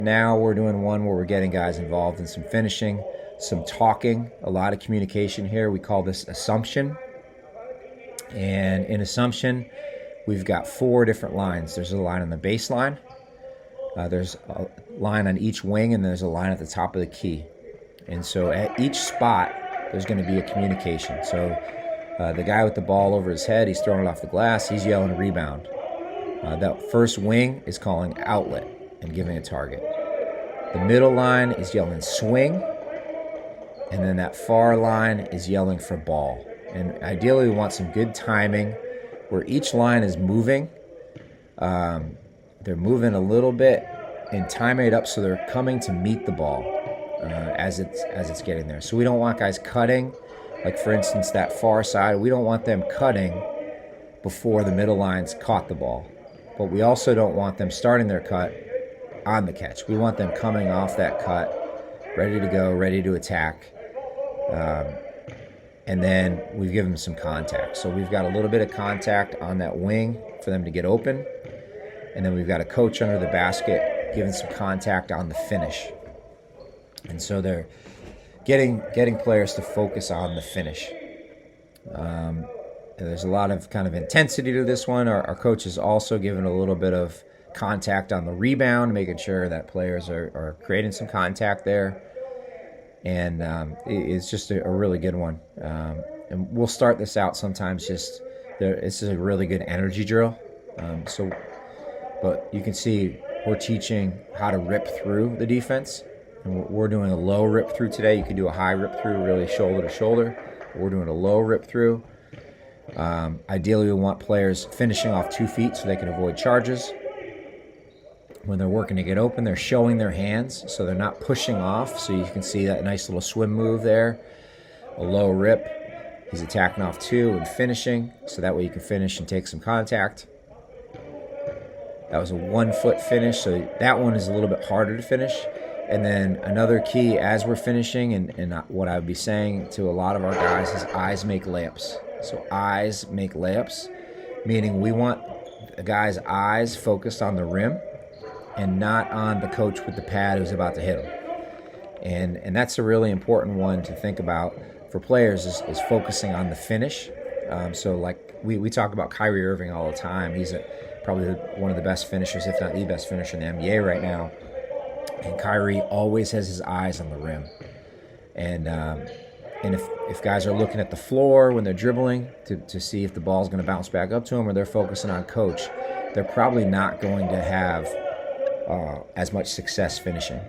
Now we're doing one where we're getting guys involved in some finishing, some talking, a lot of communication here. We call this assumption. And in assumption, we've got 4 different lines. There's a line on the baseline, there's a line on each wing, and there's a line at the top of the key. And so at each spot, there's going to be a communication. So the guy with the ball over his head, he's throwing it off the glass, he's yelling rebound. That first wing is calling outlet and giving a target. The middle line is yelling swing, and then that far line is yelling for ball. And ideally we want some good timing where each line is moving. They're moving a little bit and timing it up so they're coming to meet the ball as it's getting there. So we don't want guys cutting, like for instance that far side, we don't want them cutting before the middle line's caught the ball. But we also don't want them starting their cut on the catch. We want them coming off that cut, ready to go, ready to attack. And then we've given them some contact. So we've got a little bit of contact on that wing for them to get open. And then we've got a coach under the basket giving some contact on the finish. And so they're getting players to focus on the finish. And there's a lot of kind of intensity to this one. Our coach is also giving a little bit of contact on the rebound, making sure that players are creating some contact there. And it's just a really good one. And we'll start this out sometimes just there. This is a really good energy drill. But you can see we're teaching how to rip through the defense. And we're doing a low rip through today. You can do a high rip through, really shoulder to shoulder. We're doing a low rip through. Ideally, we want players finishing off 2 feet so they can avoid charges. When they're working to get open, they're showing their hands, so they're not pushing off. So you can see that nice little swim move there. A low rip. He's attacking off 2 and finishing, so that way you can finish and take some contact. That was a 1-foot finish, so that one is a little bit harder to finish. And then another key as we're finishing, and what I would be saying to a lot of our guys is eyes make layups. So eyes make layups, meaning we want a guy's eyes focused on the rim and not on the coach with the pad who's about to hit him. And that's a really important one to think about for players is focusing on the finish. So like we talk about Kyrie Irving all the time. He's probably one of the best finishers, if not the best finisher in the NBA right now. And Kyrie always has his eyes on the rim. And if guys are looking at the floor when they're dribbling to see if the ball's going to bounce back up to them, or they're focusing on coach, they're probably not going to have as much success finishing.